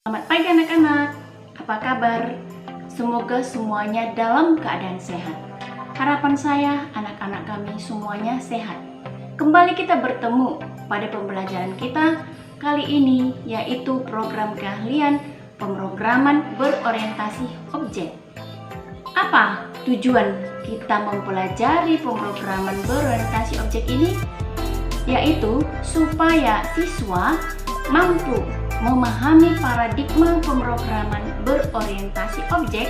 Selamat pagi anak-anak, apa kabar? Semoga semuanya dalam keadaan sehat. Harapan saya anak-anak kami semuanya sehat. Kembali kita bertemu pada pembelajaran kita kali ini, yaitu program keahlian pemrograman berorientasi objek. Apa tujuan kita mempelajari pemrograman berorientasi objek ini? Yaitu supaya siswa mampu memahami paradigma pemrograman berorientasi objek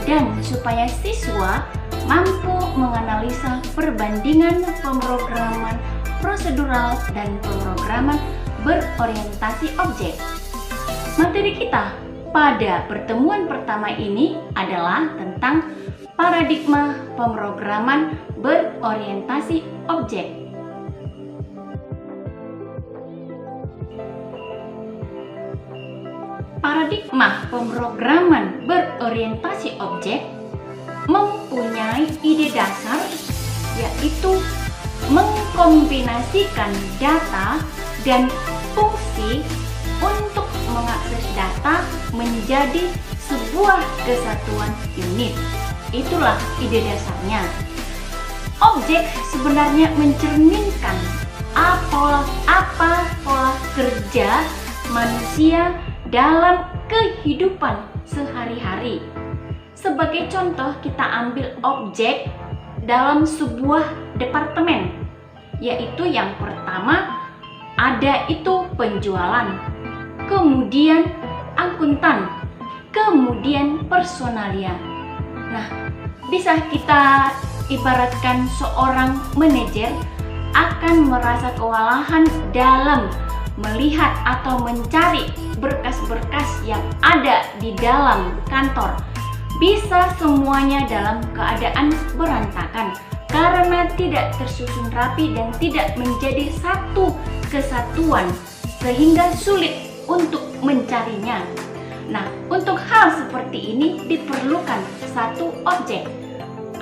dan supaya siswa mampu menganalisa perbandingan pemrograman prosedural dan pemrograman berorientasi objek. Materi kita pada pertemuan pertama ini adalah tentang paradigma pemrograman berorientasi objek. Paradigma pemrograman berorientasi objek mempunyai ide dasar, yaitu mengkombinasikan data dan fungsi untuk mengakses data menjadi sebuah kesatuan unit. Itulah ide dasarnya. Objek sebenarnya mencerminkan apa pola kerja manusia dalam kehidupan sehari-hari. Sebagai contoh, kita ambil objek dalam sebuah departemen, yaitu yang pertama ada itu penjualan, kemudian akuntan, kemudian personalia. Nah, bisa kita ibaratkan seorang manajer akan merasa kewalahan dalam melihat atau mencari berkas-berkas yang ada di dalam kantor. Bisa semuanya dalam keadaan berantakan karena tidak tersusun rapi dan tidak menjadi satu kesatuan sehingga sulit untuk mencarinya. Nah, untuk hal seperti ini diperlukan satu objek.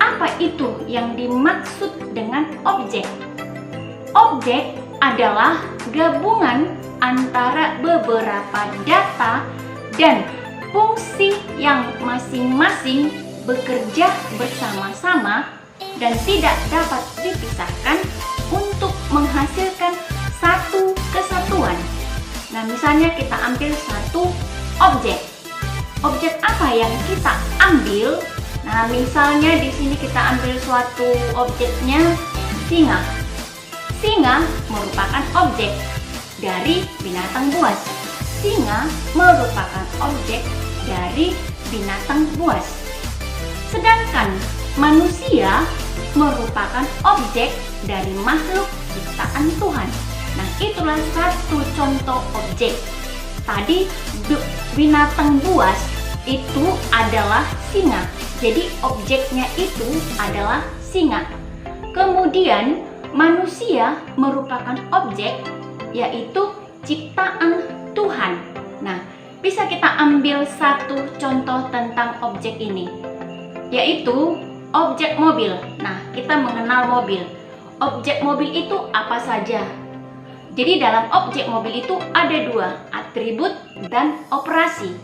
Apa itu yang dimaksud dengan objek? Objek adalah gabungan antara beberapa data dan fungsi yang masing-masing bekerja bersama-sama dan tidak dapat dipisahkan untuk menghasilkan satu kesatuan. Nah, misalnya kita ambil satu objek. Objek apa yang kita ambil? Nah, misalnya di sini kita ambil suatu objeknya singa. Singa merupakan objek dari binatang buas. Singa merupakan objek dari binatang buas. Sedangkan manusia merupakan objek dari makhluk ciptaan Tuhan. Nah, itulah satu contoh objek. Tadi binatang buas itu adalah singa. Jadi objeknya itu adalah singa. Kemudian manusia merupakan objek, yaitu ciptaan Tuhan. Nah, bisa kita ambil satu contoh tentang objek ini, yaitu objek mobil. Nah, kita mengenal mobil. Objek mobil itu apa saja? Jadi dalam objek mobil itu ada dua, atribut dan operasi.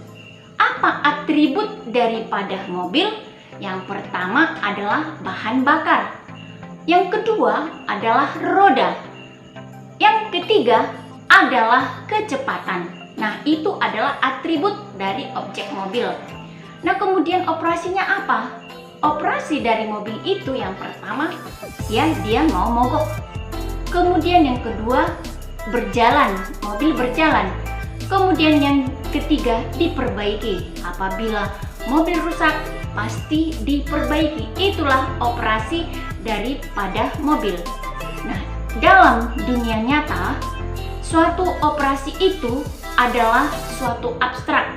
Apa atribut daripada mobil? Yang pertama adalah bahan bakar. Yang kedua adalah roda. Yang ketiga adalah kecepatan. Nah, itu adalah atribut dari objek mobil. Nah, kemudian operasinya apa? Operasi dari mobil itu yang pertama, ya dia mau mogok. Kemudian yang kedua, berjalan, mobil berjalan. Kemudian yang ketiga, diperbaiki. Apabila mobil rusak, pasti diperbaiki. Itulah operasi daripada mobil. Nah, dalam dunia nyata, suatu operasi itu adalah suatu abstrak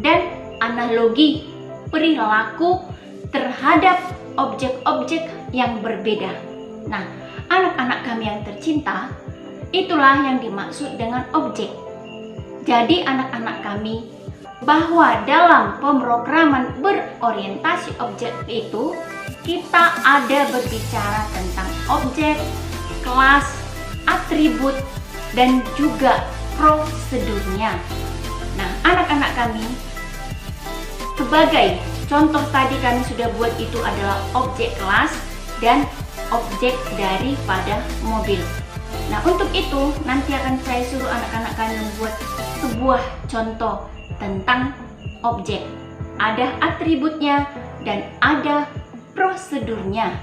dan analogi perilaku terhadap objek-objek yang berbeda. Nah, anak-anak kami yang tercinta, itulah yang dimaksud dengan objek. Jadi anak-anak kami, bahwa dalam pemrograman berorientasi objek itu kita ada berbicara tentang objek, kelas, atribut, dan juga prosedurnya. Nah, anak-anak kami, sebagai contoh tadi kami sudah buat itu adalah objek kelas dan objek daripada mobil. Nah, untuk itu nanti akan saya suruh anak-anak kami membuat sebuah contoh tentang objek. Ada atributnya dan ada prosedurnya.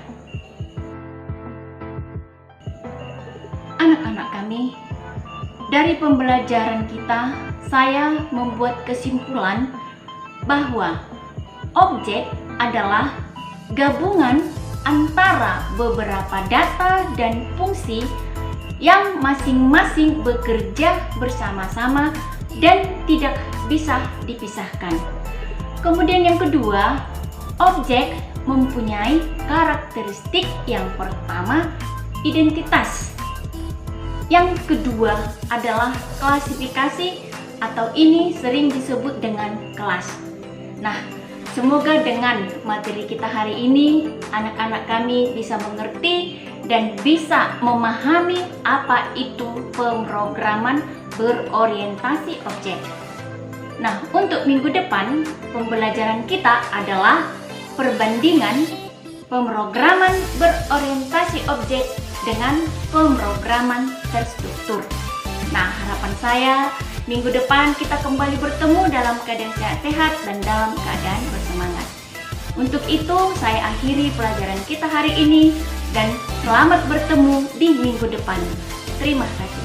Anak-anak kami, dari pembelajaran kita, saya membuat kesimpulan bahwa objek adalah gabungan antara beberapa data dan fungsi yang masing-masing bekerja bersama-sama dan tidak bisa dipisahkan. Kemudian yang kedua, objek mempunyai karakteristik. Yang pertama, identitas. Yang kedua adalah klasifikasi, atau ini sering disebut dengan kelas. Nah, semoga dengan materi kita hari ini, anak-anak kami bisa mengerti dan bisa memahami apa itu pemrograman berorientasi objek. Nah, untuk minggu depan, pembelajaran kita adalah perbandingan pemrograman berorientasi objek dengan pemrograman terstruktur. Nah, harapan saya minggu depan kita kembali bertemu dalam keadaan sehat dan dalam keadaan bersemangat. Untuk itu, saya akhiri pelajaran kita hari ini dan selamat bertemu di minggu depan. Terima kasih.